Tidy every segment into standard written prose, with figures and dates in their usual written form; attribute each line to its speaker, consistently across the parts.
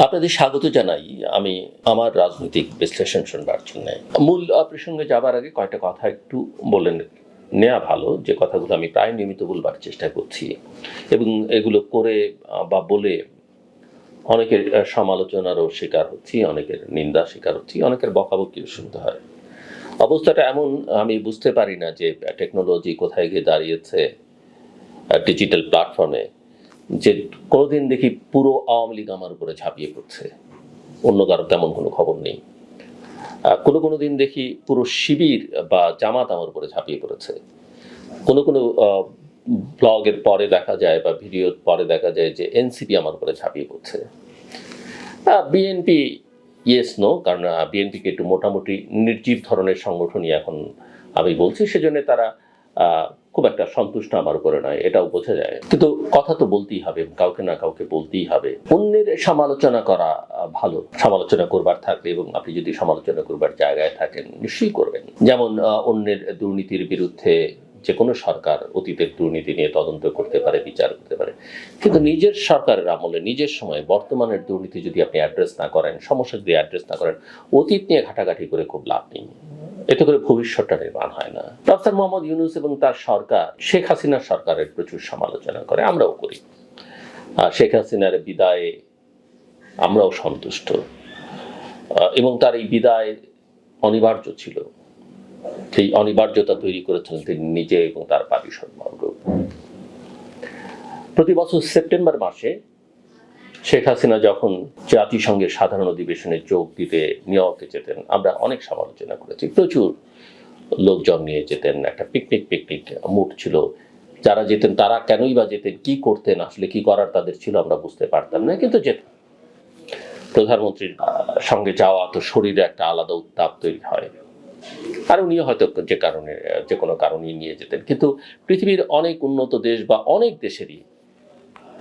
Speaker 1: আপনাদের স্বাগত জানাই। আমি আমার রাজনৈতিক বিশ্লেষণ শুনবার জন্য মূল প্রসঙ্গে যাবার আগে কয়েকটা কথা একটু বলে নেওয়া ভালো, যে কথাগুলো আমি প্রায় নিয়মিত বলবার চেষ্টা করছি এবং এগুলো করে বা বলে অনেকের সমালোচনারও শিকার হচ্ছি, অনেকের নিন্দা শিকার হচ্ছি, অনেকের বকাবকিও শুনতে হয়। অবস্থাটা এমন, আমি বুঝতে পারি না যে টেকনোলজি কোথায় গিয়ে দাঁড়িয়েছে ডিজিটাল প্ল্যাটফর্মে, যে কোনোদিন দেখি পুরো আওয়ামী লীগ আমার উপরে ঝাঁপিয়ে পড়ছে, অন্য কারো তেমন কোনো খবর নেই। কোনো দিন দেখি পুরো শিবির বা জামাত আমার উপরে ঝাঁপিয়ে পড়েছে। কোনো ব্লগের পরে দেখা যায় বা ভিডিওর পরে দেখা যায় যে এনসিপি আমার উপরে ঝাঁপিয়ে পড়ছে। বিএনপি ইয়েস নো, কারণ বিএনপিকে একটু মোটামুটি নির্জীব ধরনের সংগঠনই এখন আমি বলছি, সেজন্য তারা খুব একটা সন্তুষ্ট আমার উপরে নয়, এটাও বোঝা যায়। কিন্তু কথা তো বলতেই হবে, কাউকে না কাউকে বলতেই হবে। অন্যের সমালোচনা করা ভালো, সমালোচনা করবার থাকলে এবং আপনি যদি সমালোচনা করবার জায়গায় থাকেন নিশ্চয়ই করবেন। যেমন অন্যের দুর্নীতির বিরুদ্ধে যে কোনো সরকার অতীতের দুর্নীতি নিয়ে তদন্ত করতে পারে, বিচার করতে পারে, কিন্তু নিজের সরকারের আমলে নিজের সময় বর্তমানের দুর্নীতি যদি আপনি অ্যাড্রেস না করেন, সমস্যা যদি অ্যাড্রেস না করেন, অতীত নিয়ে ঘাটাঘাটি করে খুব লাভ নেই। এতে করে ভবিষ্যৎটা নির্মাণ হয় না। ডক্টর মোহাম্মদ ইউনূস এবং তার সরকার শেখ হাসিনার সরকারের প্রচুর সমালোচনা করে, আমরাও করি। শেখ হাসিনার বিদায়ে আমরাও সন্তুষ্ট এবং তার এই বিদায় অনিবার্য ছিল। সেই অনিবার্যতা তৈরি করেছেন তিনি নিজে এবং তার পারিষদবর্গ। প্রতি বছর সেপ্টেম্বর মাসে শেখ হাসিনা যখন জাতিসংঘের সাধারণ অধিবেশনে যোগ দিতে নিউ ইয়র্কে যেতেন, আমরা অনেক সমালোচনা করেছি। প্রচুর লোকজন নিয়ে যেতেন, একটা পিকনিক মুড ছিল। যারা যেতেন তারা কেনই বা যেতেন, কি করতেন, আসলে কি করার তাদের ছিল আমরা বুঝতে পারতাম না, কিন্তু যেতেন। প্রধানমন্ত্রীর সঙ্গে যাওয়া তো শরীরে একটা আলাদা উত্তাপ তৈরি হয়, আর উনিও হয়তো যে কোনো কারণেই নিয়ে যেতেন। কিন্তু পৃথিবীর অনেক উন্নত দেশ বা অনেক দেশেরই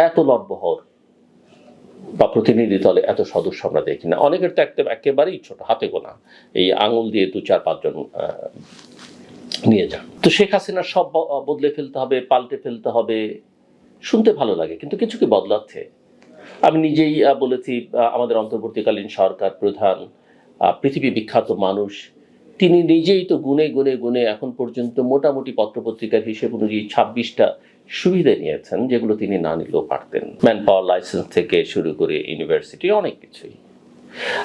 Speaker 1: এত লটবহর বা প্রতিনিধি দলে এত সদস্য আমরা দেখি না। অনেকের তো একেবারেই ছোট, হাতে গোনা, এই আঙুল দিয়ে 2-4-5 জন নিয়ে যান। তো শেখ হাসিনার সব বদলে ফেলতে হবে, পাল্টে ফেলতে হবে, শুনতে ভালো লাগে, কিন্তু কিছু কি বদলাচ্ছে? আমি নিজেই বলেছি, আমাদের অন্তর্বর্তীকালীন সরকার প্রধান, পৃথিবী বিখ্যাত মানুষ, তিনি নিজেই তো গুনে এখন পর্যন্ত মোটামুটি পত্রপত্রিকার হিসেব অনুযায়ী 26টা সুবিধা নিয়েছেন, যেগুলো তিনি না নিলেও পারতেন। ম্যান পাওয়ার লাইসেন্স থেকে শুরু করে ইউনিভার্সিটি, অনেক কিছুই।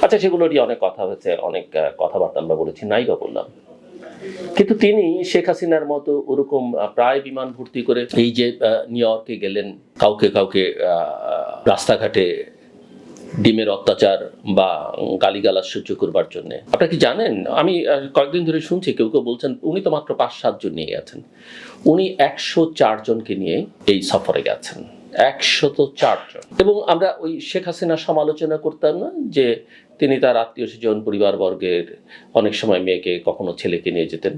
Speaker 1: আচ্ছা, সেগুলো নিয়ে অনেক কথা হয়েছে, অনেক কথাবার্তা আমরা বলেছি, নাই বা বললাম। কিন্তু তিনি শেখ হাসিনার মতো ওরকম প্রায় বিমান ভর্তি করে এই যে নিউ ইয়র্কে গেলেন, কাউকে রাস্তাঘাটে ডিমের অত্যাচার বা গালিগালাজ সহ্য করবার জন্য। আপনারা কি জানেন, আমি কয়েকদিন ধরে শুনছি কেউ বলছেন উনি তো মাত্র 5-7 জন নিয়ে গেছেন। উনি 104 জনকে নিয়ে এই সফরে গেছেন, 104 জন। এবং আমরা ওই শেখ হাসিনার সমালোচনা করতাম না যে তিনি তার আত্মীয় স্বজন পরিবারবর্গের অনেক সময় মেয়েকে, কখনো ছেলেকে নিয়ে যেতেন।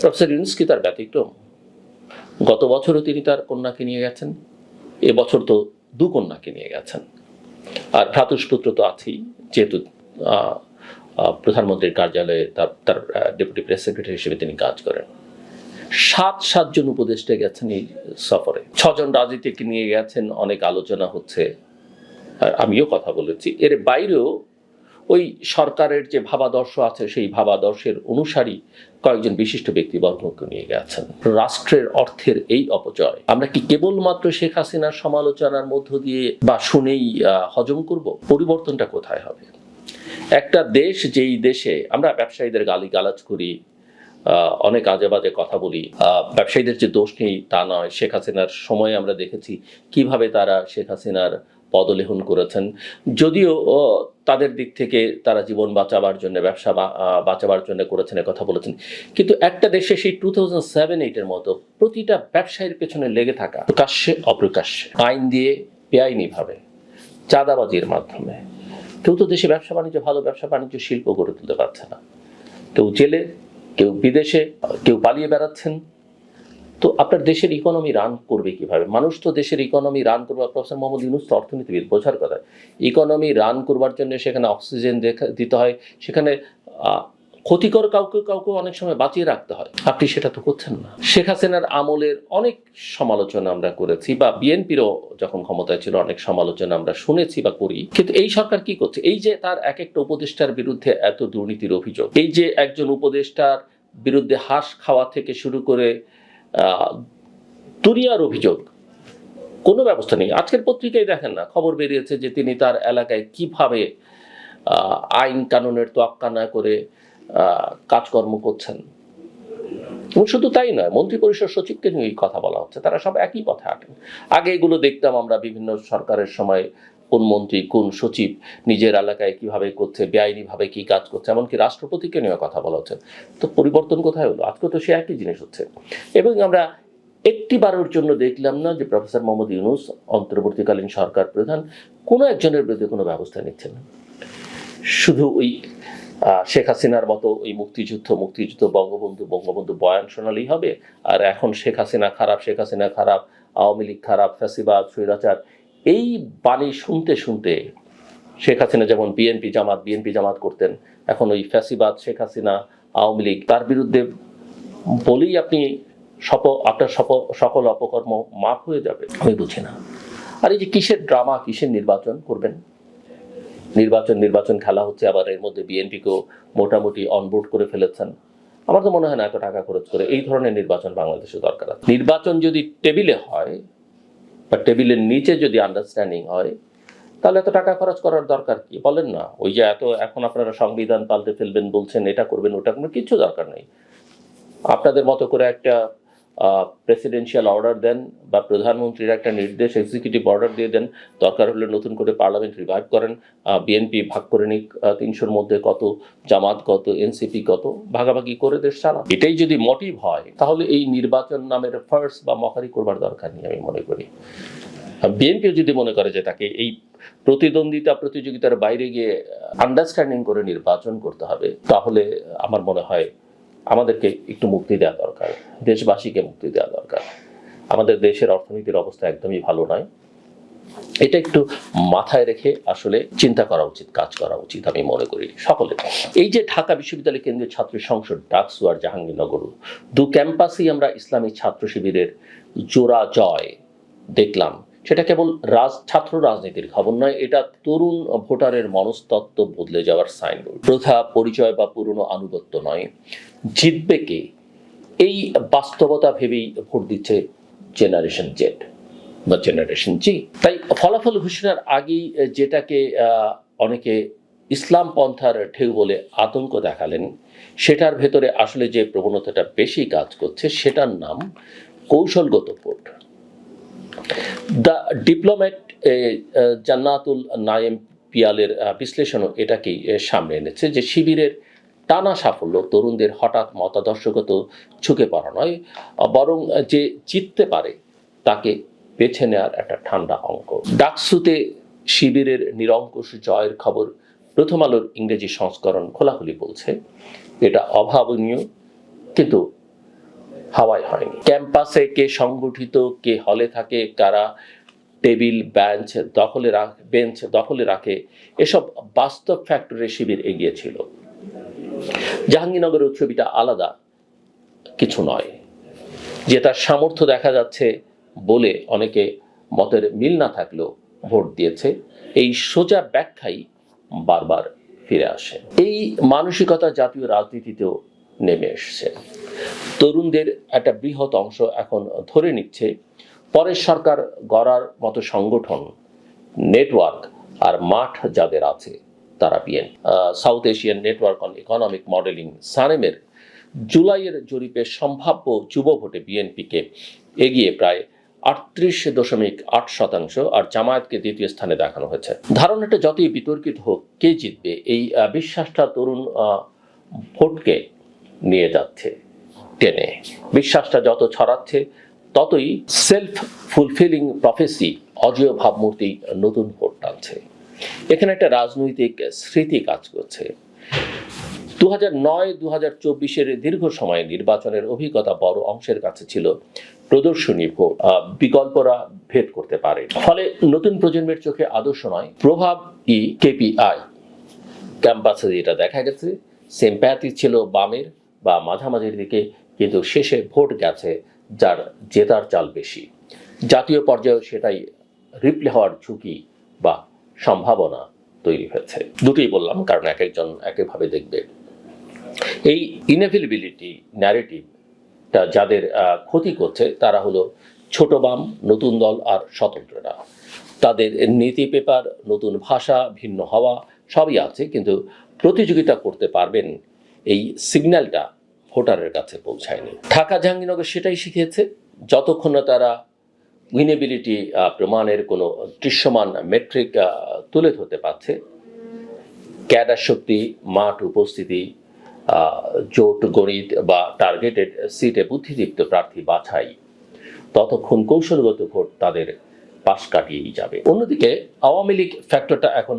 Speaker 1: প্রফেসর ইউনূস কি তার ব্যতিক্রম? গত বছরও তিনি তার কন্যাকে নিয়ে গেছেন, এবছর তো 2 কন্যাকে নিয়ে গেছেন। আর ভ্রাতুষ্পুত্র তো আছেই, যেহেতু প্রধানমন্ত্রীর কার্যালয়ে তার ডেপুটি প্রেস সেক্রেটারি হিসেবে তিনি কাজ করেন। 7 জন উপদেষ্টা গেছেন এই সফরে, 6 জন রাজনীতিকে নিয়ে গেছেন, অনেক আলোচনা হচ্ছে, আর আমিও কথা বলেছি। এর বাইরেও ওই সরকারের যে ভাবাদর্শ আছে সেই ভাবাদর্শের অনুসারী কয়েকজন বিশিষ্ট ব্যক্তিবর্গকে নিয়ে গেছেন। রাষ্ট্রের অর্থের এই অপচয় আমরা কি কেবলমাত্র শেখ হাসিনার সমালোচনার মধ্য দিয়ে বা শুনেই হজম করব? পরিবর্তনটা কোথায় হবে? একটা দেশ, যেই দেশে আমরা ব্যবসায়ীদের গালিগালাজ করি, অনেক আজে বাজে কথা বলি, ব্যবসায়ীদের যে দোষ নেই তা নয়। শেখ হাসিনার সময় আমরা দেখেছি কিভাবে তারা শেখ হাসিনার পদলেহন করেছেন, যদিও তাদের দিক থেকে তারা জীবন বাঁচাবার জন্য, ব্যবসা বাঁচাবার জন্য করেছেন, কথা বলেছেন। কিন্তু একটা দেশে সেই 2007-8 এর মতো প্রতিটা ব্যবসায়ীর পেছনে লেগে থাকা, প্রকাশ্যে অপ্রকাশ্যে, আইন দিয়ে বেআইনিভাবে, চাঁদাবাজির মাধ্যমে, কেউ তো দেশে ব্যবসা বাণিজ্য, ভালো ব্যবসা বাণিজ্য শিল্প গড়ে তুলতে পারছে না। কেউ জেলে, কেউ বিদেশে, কেউ পালিয়ে বেড়াচ্ছেন। তো আপনার দেশের ইকোনমি রান করবে কিভাবে? মানুষ তো দেশের ইকোনমি রান করবে, প্রফেসর মোহাম্মদ ইউনূস তো অর্থনীতিবিদ, বোঝার কথা। ইকোনমি রান করবার জন্য সেখানে অক্সিজেন দিতে হয়, সেখানে ক্ষতিকর কাউকে কাউকে অনেক সময় বাঁচিয়ে রাখতে হয়, আপনি সেটা তো করছেন না। শেখ হাসিনার আমলের অনেক সমালোচনা আমরা করেছি, বা বিএনপিরও যখন ক্ষমতায় ছিল অনেক সমালোচনা আমরা শুনেছি বা করি, কিন্তু এই সরকার কি করছে? এই যে তার এক একটা উপদেষ্টার বিরুদ্ধে এত দুর্নীতির অভিযোগ, এই যে একজন উপদেষ্টার বিরুদ্ধে হাঁস খাওয়া থেকে শুরু করে দুনিয়ার অভিযোগ, কোনো ব্যবস্থা নেই। আজকের পত্রিকায় দেখেন না, খবর বেরিয়েছে যে তিনি তার এলাকায় কিভাবে আইন কানুনের তোয়াক্কা না করে কাজকর্ম করছেন। এবং শুধু তাই নয়, মন্ত্রী পরিষদ সচিবকে নিয়ে কথা বলা হচ্ছে, তারা সব একই পথে হাঁটেন। আগে এগুলো দেখতাম আমরা বিভিন্ন সরকারের সময়, কোন মন্ত্রী কোন সচিব নিজের এলাকায় কিভাবে করছে, বেআইনিভাবে কি কাজ করছে, এমনকি রাষ্ট্রপতিকে নিয়ে কথা বলা হচ্ছে। তো পরিবর্তন কোথায় হলো? আজকে তো সে একই জিনিস হচ্ছে। এবং আমরা একটি বারের জন্য দেখলাম না যে প্রফেসর মোহাম্মদ ইউনূস অন্তর্বর্তীকালীন সরকার প্রধান কোনো একজনের বিরুদ্ধে কোনো ব্যবস্থা নিচ্ছেন না। শুধু ওই শেখ হাসিনার মতো ওই মুক্তিযুদ্ধ বঙ্গবন্ধু বয়ান শোনালেই হবে, আর এখন শেখ হাসিনা খারাপ, আওয়ামী লীগ খারাপ, ফ্যাসিবাদ, স্বৈরাচার, এই বাণী শুনতে শুনতে শেখ হাসিনা যেমন বিএনপি জামাত করতেন, এখন ওই ফ্যাসিবাদ, শেখ হাসিনা, আওয়ামী লীগ, তার বিরুদ্ধে বলেই আপনি আপনার সকল অপকর্ম মাফ হয়ে যাবে? আমি বুঝি না। আর এই যে কিসের ড্রামা, কিসের নির্বাচন করবেন? নির্বাচন খেলা হচ্ছে, আবার এর মধ্যে বিএনপিকেও মোটামুটি অনবোর্ড করে ফেলেছেন। আমার তো মনে হয় না এত টাকা খরচ করে এই ধরনের নির্বাচন বাংলাদেশে দরকার আছে। নির্বাচন যদি টেবিলে হয় বা টেবিলের নিচে যদি আন্ডারস্ট্যান্ডিং হয়, তাহলে এত টাকা খরচ করার দরকার কি? বলেন না, ওই যে এত এখন আপনারা সংবিধান পাল্টে ফেলবেন বলছেন, এটা করবেন ওটা করবেন, কিচ্ছু দরকার নেই। আপনাদের মতো করে একটা প্রেসিডেন্সিয়াল অর্ডার দেন, বা প্রধানমন্ত্রীর একটা নির্দেশ, এক্সিকিউটিভ অর্ডার দিয়ে দেন, দরকার হলে নতুন করে পার্লামেন্ট রিভাইভ করেন, বিএনপি ভাগ করে নিক ৩০০-র মধ্যে কত, জামাত কত, এনসিপি কত, ভাগাভাগি করে দেশ চালান। এটাই যদি মোটিভ হয়, তাহলে এই নির্বাচন নামের ফার্স বা মকারি করবার দরকার নেই আমি মনে করি। বিএনপিও যদি মনে করে যে তাকে এই প্রতিযোগিতার বাইরে গিয়ে আন্ডারস্ট্যান্ডিং করে নির্বাচন করতে হবে, তাহলে আমার মনে হয় আমাদেরকে একটু মুক্তি দেওয়া দরকার, দেশবাসীকে মুক্তি দেওয়া দরকার। আমাদের দেশের অর্থনীতির অবস্থা একদমই ভালো নয়, এটা একটু মাথায় রেখে আসলে চিন্তা করা উচিত, কাজ করা উচিত আমি মনে করি সকলে। এই যে ঢাকা বিশ্ববিদ্যালয় কেন্দ্রীয় ছাত্র সংসদ, ডাকসু আর জাহাঙ্গীরনগর দু ক্যাম্পাসেই আমরা ইসলামী ছাত্র শিবিরের জোড়া জয় দেখলাম। সেটা কেবল ছাত্র রাজনীতির খবর নয়, এটা তরুণ ভোটারের মনস্তত্ত্ব বদলে যাওয়ার সাইনবোর্ড। প্রথা, পরিচয় বা পুরনো আনুগত্য নয়, জিতবে কে, এই বাস্তবতা ভেবেই ভোট দিচ্ছে জেনারেশন জেড বা জেনারেশন জি। তাই ফলাফল ঘোষণার আগেই যেটাকে অনেকে ইসলাম পন্থার ঢেউ বলে আতঙ্ক দেখালেন, সেটার ভেতরে আসলে যে প্রবণতাটা বেশি কাজ করছে সেটার নাম কৌশলগত ভোট। দ্য ডিপ্লোম্যাট জান্নাতুল নায়েম পিয়ালের বিশ্লেষণও এটাকেই সামনে এনেছে যে শিবিরের টানা সাফল্য তরুণদের হঠাৎ মতাদর্শগত ঝুঁকে পড়া নয়, বরং যে জিততে পারে তাকে বেছে নেওয়ার একটা ঠান্ডা অঙ্ক। ডাকসুতে শিবিরের নিরঙ্কুশ জয়ের খবর প্রথম আলোর ইংরেজি সংস্করণ খোলাখুলি বলছে, এটা অভাবনীয়, কিন্তু হাওয়ায় হয়নি। ক্যাম্পাসে কে সংগঠিত, কে হলে থাকে, কারা টেবিল বেঞ্চ দখলে রাখে, এসব বাস্তব ফ্যাক্টরে শিবির এগিয়ে ছিল। জাহাঙ্গীরনগরের ছবিটা আলাদা কিছু নয়, যে তার সামর্থ্য দেখা যাচ্ছে বলে অনেকে মতের মিল না থাকলেও ভোট দিয়েছে, এই সোজা ব্যাখ্যাই বারবার ফিরে আসে। এই মানসিকতা জাতীয় রাজনীতিতেও নেমে এসছে। তরুণদের একটা বৃহৎ অংশ এখন ধরে নিচ্ছে পরের সরকার গড়ার মতো সংগঠন, নেটওয়ার্ক আর মাঠ যাদের আছে তারা BNP. South Asian network on economic modelling সানেমের জুলাইয়ের জরিপে সম্ভাব্য যুব ভোটে বিএনপিকে এগিয়ে প্রায় 38.8%, আর জামায়াতকে দ্বিতীয় স্থানে দেখানো হয়েছে। ধারণাটা যতই বিতর্কিত হোক, কে জিতবে এই বিশ্বাসটা তরুণ ভোটকে নিয়ে যাচ্ছে টেনে। বিশ্বাসটা যত ছড়াচ্ছে ততই সেলফ ফুলফিলিং প্রফেসি, অজেয় ভাবমূর্তি নতুন ভোট টানছে। এখানে একটা রাজনৈতিক স্মৃতি কাজ করছে। 2009-2024 দীর্ঘ সময় নির্বাচনের অভিজ্ঞতা বড় অংশের কাছে ছিল প্রদর্শনী ভোট, বিকল্পরা ভেদ করতে পারে। ফলে নতুন প্রজন্মের চোখে আদর্শ নয়, প্রভাব কেপিআই। ক্যাম্পাসে যেটা দেখা গেছে সিম্প্যাথি ছিল বামের বা মাঝামাঝির দিকে, কিন্তু শেষে ভোট গেছে যার জেতার চাল বেশি। জাতীয় পর্যায়েও সেটাই রিপ্লে হওয়ার ঝুঁকি বা সম্ভাবনা তৈরি হয়েছে। দুটোই বললাম কারণ এক একজন একভাবে দেখবে। এই ইনএভিলিবিলিটি ন্যারেটিভটা যাদের ক্ষতি করছে তারা হলো ছোট বাম, নতুন দল আর স্বতন্ত্ররা। তাদের নীতি পেপার, নতুন ভাষা, ভিন্ন হওয়া সবই আছে, কিন্তু প্রতিযোগিতা করতে পারবেন এই সিগন্যালটা ভোটারের কাছে পৌঁছায়নি। ঢাকা জাহাঙ্গীরনগর সেটাই শিখিয়েছে। যতক্ষণ না তারা উইনেবিলিটি প্রমাণের কোনো দৃশ্যমান মেট্রিক তুলে ধরতে পারছে, ক্যাডার শক্তি, মাঠ উপস্থিতি, জোট গণিত বা টার্গেটেড সিটে বুদ্ধিদীপ্ত প্রার্থী বাছাই, ততক্ষণ কৌশলগত ভোট তাদের পাশ কাটিয়েই যাবে। অন্যদিকে আওয়ামী লীগ ফ্যাক্টরটা এখন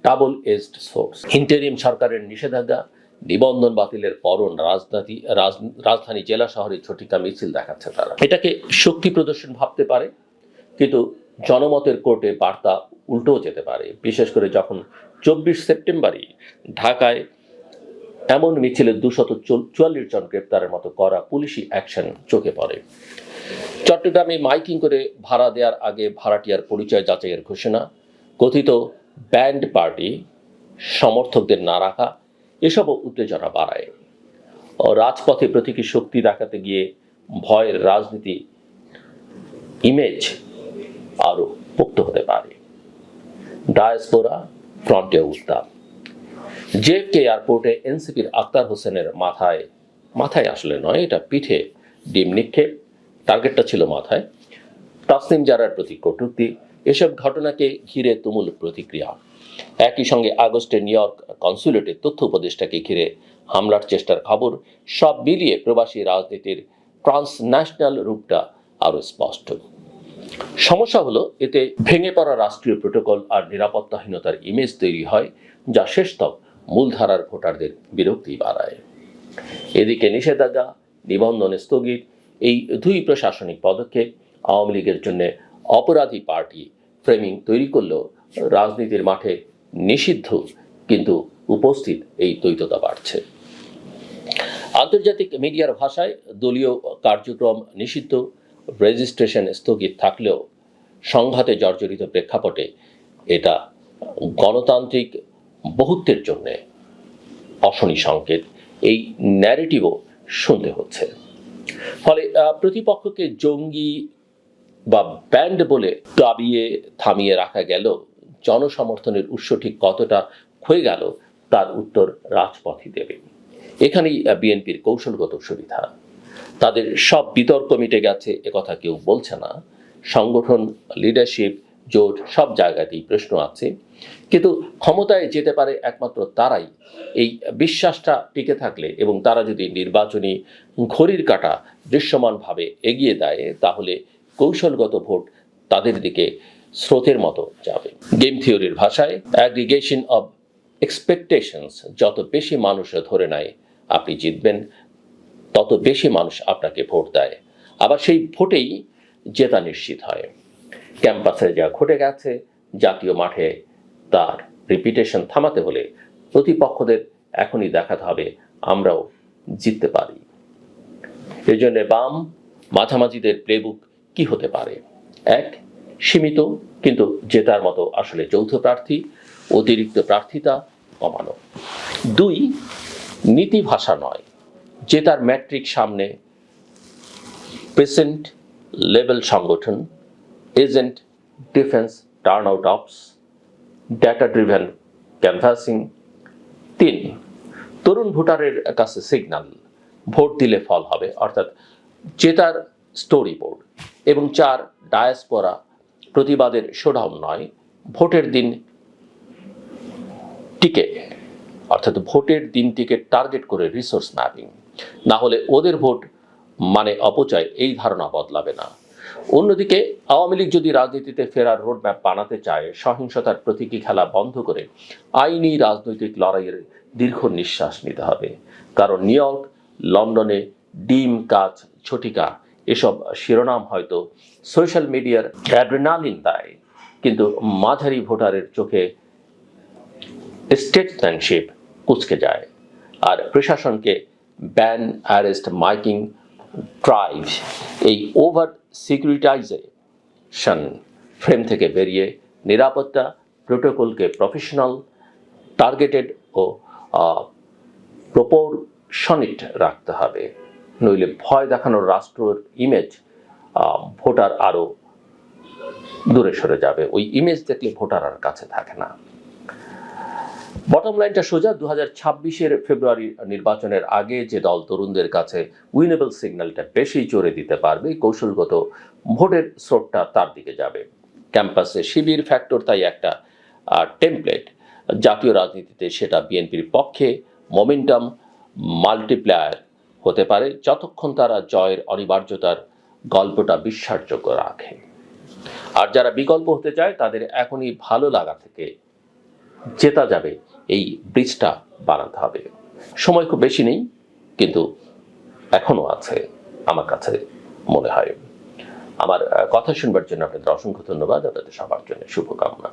Speaker 1: ডাবল এজড সোর্স। ইন্টারিম সরকারের নিষেধাজ্ঞা, নিবন্ধন বাতিলের পরও রাজধানী জেলা শহরে ঝটিকা মিছিল দেখাচ্ছে তারা। এটাকে শক্তি প্রদর্শন ভাবতে পারে, কিন্তু জনমতের কোর্টে বার্তা উল্টোও যেতে পারে, বিশেষ করে যখন 24 সেপ্টেম্বরই ঢাকায় এমন মিছিলে 244 জন গ্রেপ্তারের মতো করা পুলিশি অ্যাকশন চোখে পড়ে। চট্টগ্রামে মাইকিং করে ভাড়া দেওয়ার আগে ভাড়াটিয়ার পরিচয় যাচাইয়ের ঘোষণা, কথিত ব্যান্ড পার্টি সমর্থকদের না রাখা, এসবও উত্তেজনা বাড়ায়। রাজপথে প্রতীকী শক্তি দেখাতে গিয়ে ভয়ের রাজনীতি ইমেজ আরও পোক্ত হতে পারে। ডায়াসপোরা ফ্রন্টে উত্তাপ। জেএফকে এয়ারপোর্টে এনসিপির আক্তার হোসেনের মাথায় আসলে নয়, এটা পিঠে ডিম নিক্ষেপ, টার্গেটটা ছিল মাথায়। তাসনিম জারার প্রতি কটূক্তি, এসব ঘটনাকে ঘিরে তুমুল প্রতিক্রিয়া। একই সঙ্গে আগস্টে নিউ ইয়র্ক কনসুলেটে তথ্য উপদেষ্টাকে ঘিরে হামলার চেষ্টার খবর। সব মিলিয়ে প্রবাসী রাজনীতির ট্রান্সন্যাশনাল রূপটা আরও স্পষ্ট। সমস্যা হলো এতে ভেঙে পড়া রাষ্ট্রীয় প্রোটোকল আর নিরাপত্তাহীনতার ইমেজ তৈরি হয়, যা শেষতক মূলধারার ভোটারদের বিরক্তি বাড়ায়। এদিকে নিষেধাজ্ঞা, নিবন্ধন স্থগিত, এই দুই প্রশাসনিক পদক্ষেপ আওয়ামী লীগের জন্য অপরাধী পার্টি ফ্রেমিং তৈরি করলেও রাজনীতির মাঠে নিষিদ্ধ কিন্তু উপস্থিত এই দ্বৈততা বাড়ছে। আন্তর্জাতিক মিডিয়ার ভাষায় দলীয় কার্যক্রম নিষিদ্ধ, রেজিস্ট্রেশন স্থগিত থাকলেও সংঘাতে জর্জরিত প্রেক্ষাপটে এটা গণতান্ত্রিক বহুত্বের জন্য অশনি সংকেত। এই ন্যারেটিভও শুনতে হচ্ছে। ফলে প্রতিপক্ষকে জঙ্গি বা ব্যান্ড বলে দাবিয়ে থামিয়ে রাখা গেল, জনসমর্থনের উৎস ঠিক কতটা ক্ষয়ে গেল তার উত্তর রাজপথই দেবে। এখানেই বিএনপির কৌশলগত সুবিধা। তাদের সব বিতর্ক মিটে গেছে একথা কেউ বলছে না। সংগঠন, লিডারশিপ, জোট সব জায়গাতেই প্রশ্ন আছে, কিন্তু ক্ষমতায় যেতে পারে একমাত্র তারাই এই বিশ্বাসটা টিকে থাকলে, এবং তারা যদি নির্বাচনী ঘড়ির কাঁটা দৃশ্যমানভাবে এগিয়ে দেয়, তাহলে কৌশলগত ভোট তাদের দিকে স্রোতের মতো যাবে। গেম থিওরির ভাষায় অ্যাগ্রিগেশন অব এক্সপেকটেশনস, যত বেশি মানুষ ধরে নেয় আপনি জিতবেন, তত বেশি মানুষ আপনাকে ভোট দেয়, আবার সেই ভোটেই জেতা নিশ্চিত হয়। ক্যাম্পাসে যা ঘটে গেছে, জাতীয় মাঠে তার রিপিটেশন থামাতে হলে প্রতিপক্ষদের এখনই দেখাতে হবে আমরাও জিততে পারি। এই জন্য বাম মাঝামাঝিদের প্লেবুক কি হতে পারে? এক, সীমিত কিন্তু জেতার মতো আসলে যৌথ প্রার্থী, অতিরিক্ত প্রার্থিতা কমানো। দুই, নীতি ভাষা নয়, জেতার ম্যাট্রিক সামনে, পেসেন্ট লেভেল সংগঠন, agent defence, turn out ops, data driven canvassing. তিন, তরুণ ভোটারের কাছে সিগন্যাল, ভোট দিলে ফল হবে, অর্থাৎ জেতার স্টোরি বোর্ড। এবং চার, ডায়াসপোরা, প্রতিবাদের শোডাউন নয়, ভোটের দিন টিকে, অর্থাৎ ভোটের দিনটিকে টার্গেট করে রিসোর্স ম্যাপিং। না হলে ওদের ভোট মানে অপচয়, এই ধারণা বদলাবে না। অন্যদিকে আওয়ামী লীগ যদি রাজনীতিতে ফেরার রোডম্যাপ বানাতে চায়, সহিংসতার প্রতীকী খেলা বন্ধ করে আইনি রাজনৈতিক লড়াইয়ের দীর্ঘ নিঃশ্বাস নিতে হবে। কারণ নিউ ইয়র্ক, লন্ডনে ডিম কাজ ছটিকা এসব শিরোনাম হয়তো সোশ্যাল মিডিয়ার অ্যাড্রেনালিন দেয়, কিন্তু মাঝারি ভোটারের চোখে স্টেটসম্যানশিপ কুঁচকে যায়। আর প্রশাসনকে ব্যান, অ্যারেস্ট, মাইকিং, ড্রাইভ, এই ওভার সিকিউরিটাইজেশন ফ্রেম থেকে বেরিয়ে নিরাপত্তা প্রোটোকলকে প্রফেশনাল, টার্গেটেড ও প্রপোর্শনেট রাখতে হবে। নইলে ভয় দেখানোর রাষ্ট্রের ইমেজ ভোটার আরও দূরে সরে যাবে। ওই ইমেজ দেখলে ভোটার আর কাছে থাকে না। বটম লাইনটা সোজা, 2026-এর ফেব্রুয়ারি নির্বাচনের আগে যে দল তরুণদের কাছে উইনেবল সিগন্যালটা বেশি জোরে দিতে পারবে, কৌশলগত ভোটের স্রোতটা তার দিকে যাবে। ক্যাম্পাসে শিবির ফ্যাক্টর তাই একটা টেমপ্লেট। জাতীয় রাজনীতিতে সেটা বিএনপির পক্ষে মোমেন্টাম মাল্টিপ্লায়ার হতে পারে, যতক্ষণ তারা জয়ের অনিবার্যতার গল্পটা বিশ্বাসযোগ্য রাখে। আর যারা বিকল্প হতে চায় তাদের এখনই ভালো লাগা থেকে জেতা যাবে এই ব্রিজটা বানাতে হবে। সময় খুব বেশি নেই, কিন্তু এখনো আছে আমার কাছে মনে হয়। আমার কথা শুনবার জন্য আপনাদের অসংখ্য ধন্যবাদ। আপনাদের সবার জন্য শুভকামনা।